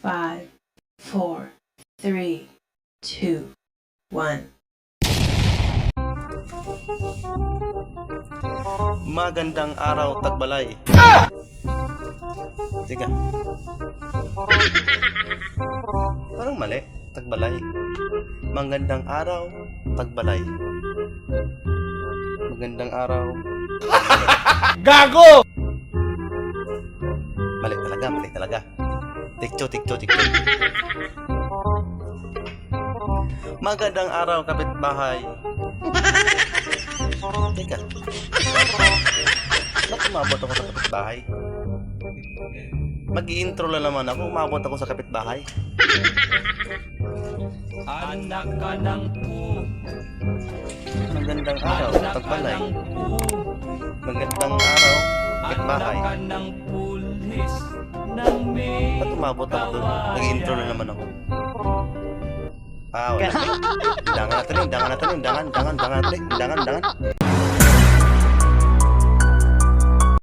5, 4, 3, 2, 1. Magandang araw, Tagbalay. Teka. Parang mali. Tagbalay. Magandang araw, Tagbalay. Magandang araw. Gago! Mali talaga. Tikcho. Magandang araw, kapitbahay. Teka. Ba't umabot ako sa kapitbahay? Mag-i-intro lang naman ako, umabot ako sa kapitbahay. Anak ka ng Magandang araw, Tagbalay. Magandang araw, kapitbahay. Anak ka ng pulis ng may Ba't umabot ako doon? Nag-i-intro lang naman ako. Wala. Undangan natin.